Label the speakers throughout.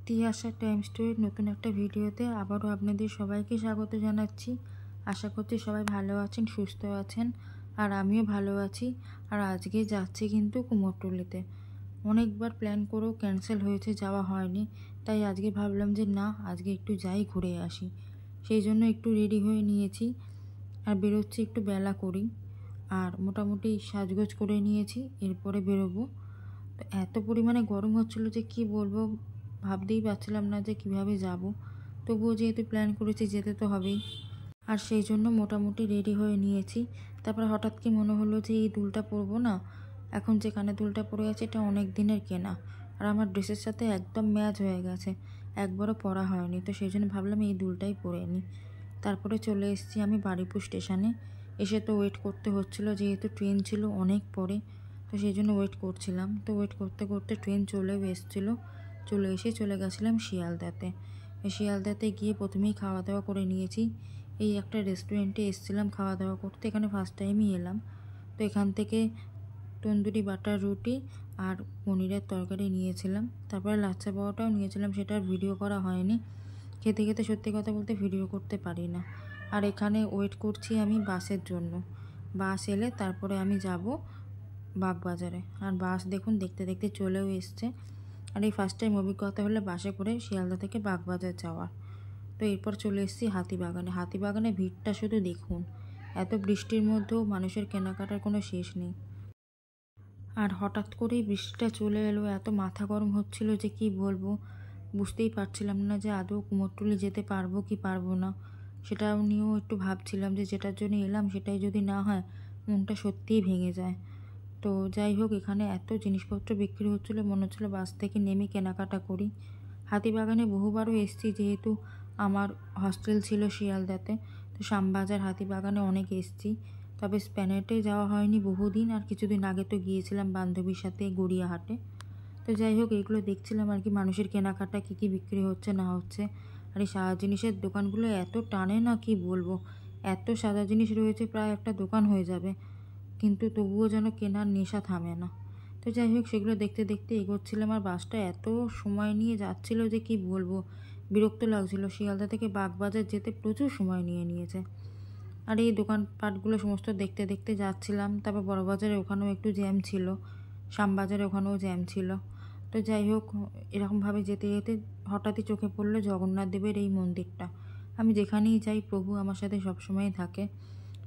Speaker 1: Tiyasha time স্টোরির নতুন একটা ভিডিওতে আবারও আপনাদের সবাইকে স্বাগত জানাচ্ছি। আশা করছি সবাই ভালো আছেন, সুস্থ আছেন, আর আমিও ভালো আছি। আর আজকে যাচ্ছি কিন্তু কুমোরটুলিতে। অনেকবার প্ল্যান করেও ক্যান্সেল হয়েছে, যাওয়া হয়নি। তাই আজকে ভাবলাম যে না, আজকে একটু যাই, ঘুরে আসি। সেই জন্য একটু রেডি হয়ে নিয়েছি আর বেরোচ্ছি একটু বেলা করেই। আর মোটামুটি সাজগোজ করে নিয়েছি, এরপরে বেরোবো। তো এত পরিমাণে গরম হচ্ছিল যে কি বলবো, ভাবতেই পারছিলাম না যে কিভাবে যাব। তবুও যেহেতু প্ল্যান করেছি, যেতে তো হবেই। আর সেই জন্য মোটামুটি রেডি হয়ে নিয়েছি। তারপর হঠাৎ কি মনে হলো যে এই দুলটা পরবো না। এখন যে কানে দুলটা পরে আছে এটা অনেক দিনের কেনা, আর আমার ড্রেসের সাথে একদম ম্যাচ হয়ে গেছে, একবারও পরা হয়নি। তো সেই জন্য ভাবলাম এই দুলটাই পরে নিই। তারপরে চলে এসেছি আমি বারুইপুর স্টেশনে। এসে তো ওয়েট করতে হচ্ছিলো, যেহেতু ট্রেন ছিল অনেক পরে। তো সেই জন্য ওয়েট করছিলাম। তো ওয়েট করতে করতে ট্রেন চলেও এসেছিলো। চলে গেছিলাম শিয়ালদাতে। শিয়ালদাতে গিয়ে প্রথমেই খাওয়া দাওয়া করে নিয়েছি। এই একটা রেস্টুরেন্টে এসেছিলাম খাওয়া দাওয়া করতে, এখানে ফার্স্ট টাইমই এলাম। তো এখান থেকে তন্দুরি বাটার রুটি আর পনিরের তরকারি নিয়েছিলাম। তারপরে লাচ্ছা পাওয়াটাও নিয়েছিলাম, সেটা আর ভিডিও করা হয়নি। খেতে খেতে সত্যি কথা বলতে ভিডিও করতে পারি না। আর এখানে ওয়েট করছি আমি বাসের জন্য। বাস এলে তারপরে আমি যাব বাগবাজারে। আর বাস দেখুন দেখতে দেখতে চলেও এসছে। আর এই ফার্স্ট টাইম অভিজ্ঞতা হলে বাসে করে শিয়ালদা থেকে বাগবাজার যাওয়ার। তো এরপর চলে এসেছি হাতিবাগানে। হাতিবাগানে ভিড়টা শুধু দেখুন, এত বৃষ্টির মধ্যেও মানুষের কেনাকাটার কোনো শেষ নেই। আর হঠাৎ করেই বৃষ্টিটা চলে এলো, এত মাথা গরম হচ্ছিল যে কি বলবো। বুঝতেই পারছিলাম না যে আদৌ কুমোরটুলি যেতে পারবো কি পারবো না। সেটাও নিয়েও একটু ভাবছিলাম যে যেটার জন্য এলাম সেটাই যদি না হয়, মনটা সত্যিই ভেঙে যায়। তো যাই হোক, এখানে এত জিনিসপত্র বিক্রি হচ্ছিলো, মনে হচ্ছিলো বাস থেকে নেমে কেনাকাটা করি। হাতিবাগানে বহুবারও এসেছি, যেহেতু আমার হস্টেল ছিল শিয়ালদাতে। তো শ্যামবাজার হাতিবাগানে অনেক এসেছি। তবে স্প্যানেটে যাওয়া হয়নি বহুদিন। আর কিছুদিন আগে তো গিয়েছিলাম বান্ধবীর সাথে গড়িয়াহাটে। তো যাই হোক, এগুলো দেখছিলাম আর কি, মানুষের কেনাকাটা কী কী বিক্রি হচ্ছে না হচ্ছে। আর এই সাদা জিনিসের দোকানগুলো এত টানে না, কি বলবো। এত সাদা জিনিস রয়েছে, প্রায় একটা দোকান হয়ে যাবে, কিন্তু তবুও যেন কেনার নেশা থামে না। তো যাই হোক, সেগুলো দেখতে দেখতে এগোচ্ছিলাম। আর বাসটা এত সময় নিয়ে যাচ্ছিল যে কি বলবো, বিরক্ত লাগছিল। শিয়ালদা থেকে বাগবাজার যেতে প্রচুর সময় নিয়েছে। আর এই দোকানপাটগুলো সমস্ত দেখতে দেখতে যাচ্ছিলাম। তারপর বড়বাজারে ওখানেও একটু জ্যাম ছিল, শ্যামবাজারে ওখানেও জ্যাম ছিল। তো যাই হোক, এরকমভাবে যেতে যেতে হঠাৎই চোখে পড়লো জগন্নাথ দেবের এই মন্দিরটা। আমি যেখানেই যাই প্রভু আমার সাথে সবসময়ই থাকে।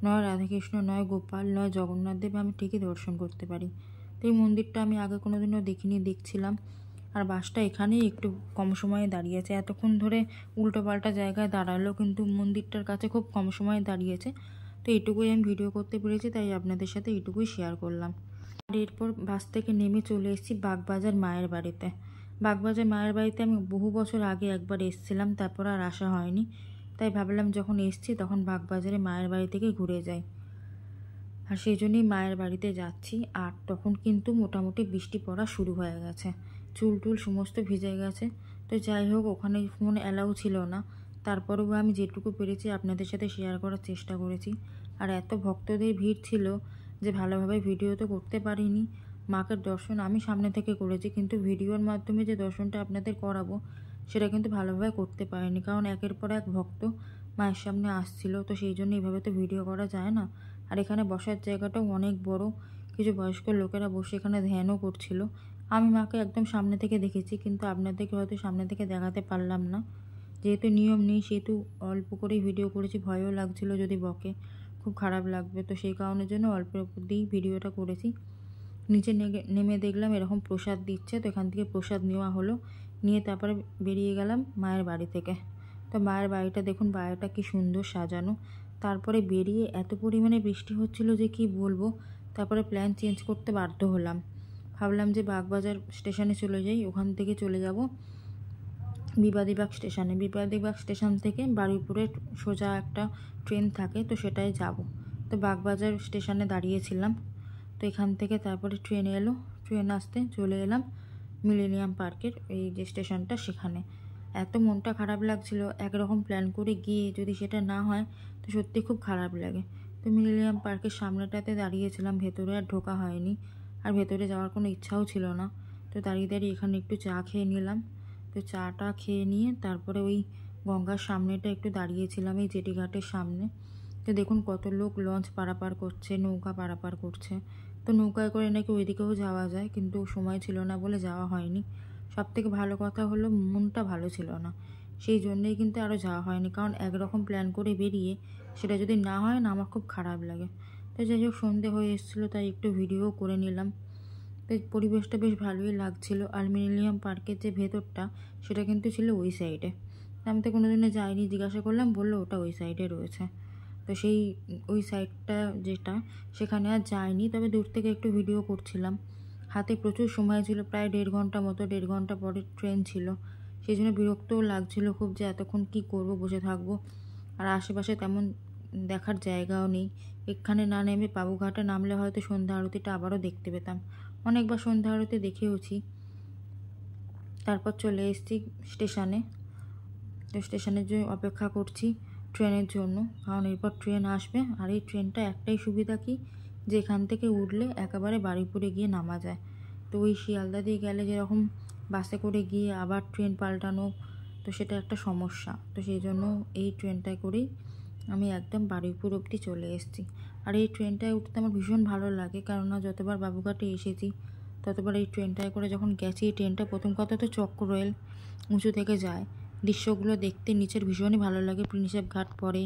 Speaker 1: নয় রাধাকৃষ্ণ, নয় গোপাল, নয় জগন্নাথ দেব, আমি ঠিকই দর্শন করতে পারি। তো এই মন্দিরটা আমি আগে কোনোদিনও দেখিনি, দেখছিলাম। আর বাসটা এখানেই একটু কম সময়ে দাঁড়িয়েছে। এতক্ষণ ধরে উল্টোপাল্টা জায়গায় দাঁড়ালো, কিন্তু মন্দিরটার কাছে খুব কম সময়ে দাঁড়িয়েছে। তো এটুকুই আমি ভিডিও করতে পেরেছি, তাই আপনাদের সাথে এটুকুই শেয়ার করলাম। আর এরপর বাস থেকে নেমে চলে এসেছি বাগবাজার মায়ের বাড়িতে। বাগবাজার মায়ের বাড়িতে আমি বহু বছর আগে একবার এসেছিলাম, তারপর আর আসা হয়নি। তাই ভাবলাম যখন এসেছি তখন বাগবাজারে মায়ের বাড়ি থেকে ঘুরে যাই। আর সেই জন্যই মায়ের বাড়িতে যাচ্ছি। আর তখন কিন্তু মোটামুটি বৃষ্টি পড়া শুরু হয়ে গেছে, চুল টুল সমস্ত ভিজে গেছে। তো যাই হোক, ওখানে ফোন অ্যালাউ ছিল না। তারপরেও আমি যেটুকু পেরেছি আপনাদের সাথে শেয়ার করার চেষ্টা করেছি। আর এত ভক্তদের ভিড় ছিল যে ভালোভাবে ভিডিও তো করতে পারিনি। মাকে দর্শন আমি সামনে থেকে করেছি, কিন্তু ভিডিওর মাধ্যমে যে দর্শনটা আপনাদের করাবো সেটা কিন্তু ভালোভাবে করতে পারিনি, কারণ একের পর এক ভক্ত মায়ের সামনে আসছিল। তো সেই জন্য এইভাবে তো ভিডিও করা যায় না। আর এখানে বসার জায়গাটাও অনেক বড়, কিছু বয়স্ক লোকেরা বসে এখানে ধ্যানও করছিল। আমি মাকে একদম সামনে থেকে দেখেছি, কিন্তু আপনাদেরকে হয়তো সামনে থেকে দেখাতে পারলাম না, যেহেতু নিয়ম নেই। সেহেতু অল্প করেই ভিডিও করেছি, ভয়ও লাগছিল যদি বকে খুব খারাপ লাগবে। তো সেই কারণের জন্য অল্প দিয়েই ভিডিওটা করেছি। নিচে নেমে দেখলাম এরকম প্রসাদ দিচ্ছে, তো এখান থেকে প্রসাদ নেওয়া হলো। নিয়ে তারপরে বেরিয়ে গেলাম মায়ের বাড়ি থেকে। তো মায়ের বাড়িটা দেখুন, বাড়িটা কি সুন্দর সাজানো। তারপরে বেরিয়ে এত পরিমাণে বৃষ্টি হচ্ছিল যে কি বলবো। তারপরে প্ল্যান চেঞ্জ করতে বাধ্য হলাম। ভাবলাম যে বাগবাজার স্টেশনে চলে যাই, ওখান থেকে চলে যাব বিবাদীবাগ স্টেশনে। বিবাদীবাগ স্টেশন থেকে বারুইপুরের সোজা একটা ট্রেন থাকে, তো সেটাই যাব। তো বাগবাজার স্টেশনে দাঁড়িয়েছিলাম। তো এখান থেকে তারপরে ট্রেন এলো, ট্রেন আসতে চলে এলাম মিলেনিয়াম পার্কের এই যে স্টেশনটা, সেখানে। এত মনটা খারাপ লাগছিল, একরকম প্ল্যান করে গিয়ে যদি সেটা না হয় তো সত্যি খুব খারাপ লাগে। তো মিলেনিয়াম পার্কের সামনেটাতে দাঁড়িয়েছিলাম, ভেতরে আর ঢোকা হয়নি। আর ভেতরে যাওয়ার কোনো ইচ্ছাও ছিল না। তো দাঁড়িয়ে দাঁড়িয়ে এখানে একটু চা খেয়ে নিলাম। তো চাটা খেয়ে নিয়ে তারপরে ওই গঙ্গার সামনেটা একটু দাঁড়িয়েছিলাম, এই জেটিঘাটের সামনে। তো দেখুন কত লোক লঞ্চ পারাপার করছে, নৌকা পারাপার করছে। তো নৌকায় করে নাকি ওইদিকেও যাওয়া যায়, কিন্তু সময় ছিল না বলে যাওয়া হয়নি। সবথেকে ভালো কথা হলো মনটা ভালো ছিল না, সেই জন্যেই কিন্তু আরও যাওয়া হয়নি। কারণ একরকম প্ল্যান করে বেরিয়ে সেটা যদি না হয় না, আমার খুব খারাপ লাগে। তো যাই হোক, সন্ধে হয়ে এসেছিলো, তাই একটু ভিডিও করে নিলাম। তো পরিবেশটা বেশ ভালোই লাগছিল। আর মিলেনিয়াম পার্কের যে ভেতরটা, সেটা কিন্তু ছিল ওই সাইডে। আমি তো কোনোদিনও যাইনি, জিজ্ঞাসা করলাম, বললো ওটা ওই সাইডে রয়েছে। তো সেই ওই সাইডটা যেটা, সেখানে আর যাইনি, তবে দূর থেকে একটু ভিডিও করছিলাম। হাতে প্রচুর সময় ছিল, প্রায় 1.5 ঘন্টা মতো। 1.5 ঘন্টা পরে ট্রেন ছিল, সেই জন্য বিরক্তও লাগছিল খুব, যে এতক্ষণ কী করব, বসে থাকবো। আর আশেপাশে তেমন দেখার জায়গাও নেই। এখানে না নেমে বাবুঘাটে নামলে হয়তো সন্ধ্যা আরতিটা আবারও দেখতে পেতাম। অনেকবার সন্ধ্যা আরতি দেখেওছি। তারপর চলে এসেছি স্টেশনে। তো স্টেশনের জন্য অপেক্ষা করছি ট্রেনের জন্য, কারণ এরপর ট্রেন আসবে। আর এই ট্রেনটা একটাই সুবিধা কি, যে এখান থেকে উঠলে একেবারে বারুইপুরে গিয়ে নামা যায়। তো ওই শিয়ালদা দিয়ে গেলে যেরকম বাসে করে গিয়ে আবার ট্রেন পাল্টানো, তো সেটা একটা সমস্যা। তো সেই জন্য এই ট্রেনটায় করেই আমি একদম বারুইপুর অবধি চলে এসেছি। আর এই ট্রেনটায় উঠতে আমার ভীষণ ভালো লাগে, কেননা যতবার বাবুঘাটে এসেছি ততবার এই ট্রেনটায় করে যখন গেছি, এই ট্রেনটা প্রথম কথা তো চক্র রেল, উঁচু থেকে যায়। দৃশ্যগুলো দেখতে নিচের ভীষণই ভালো লাগে। প্রিন্সেপ ঘাট পড়ে,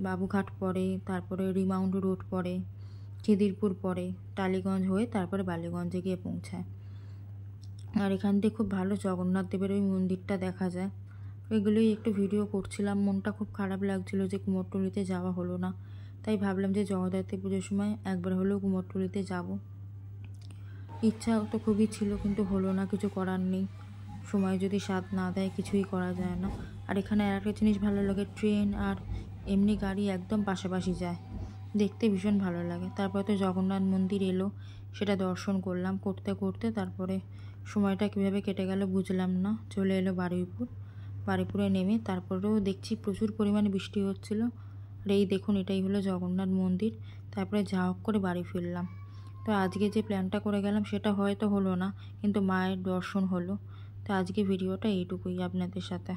Speaker 1: বাবুঘাট পড়ে, তারপরে রিমাউন্ট রোড পড়ে, খিদিরপুর পড়ে, টালিগঞ্জ হয়ে তারপরে বালিগঞ্জে গিয়ে পৌঁছায়। আর এখান থেকে খুব ভালো জগন্নাথ দেবের ওই মন্দিরটা দেখা যায়। এগুলোই একটু ভিডিও করছিলাম। মনটা খুব খারাপ লাগছিল যে কুমোরটুলিতে যাওয়া হলো না, তাই ভাবলাম যে জগদ্ধাত্রী পুজোর সময় একবার হলেও কুমোরটুলিতে যাব। ইচ্ছা তো খুবই ছিল, কিন্তু হলো না, কিছু করার নেই। সময় যদি সাথ না দেয় কিছুই করা যায় না। আর এখানে আরেকটা জিনিস ভালো লাগে, ট্রেন আর এমনি গাড়ি একদম পাশাপাশি যায়, দেখতে ভীষণ ভালো লাগে। তারপরে তো জগন্নাথ মন্দির এলো, সেটা দর্শন করলাম। করতে করতে তারপরে সময়টা কীভাবে কেটে গেল বুঝলাম না। চলে এলো বারুইপুর। বারুইপুরে নেমে তারপরেও দেখছি প্রচুর পরিমাণে বৃষ্টি হচ্ছিল। আর এই দেখুন, এটাই হলো জগন্নাথ মন্দির। তারপরে যা হোক করে বাড়ি ফিরলাম। তো আজকে যে প্ল্যানটা করে গেলাম সেটা হয়তো হলো না, কিন্তু মায়ের দর্শন হলো। তো আজকে ভিডিওটা এইটুকুই আপনাদের সাথে।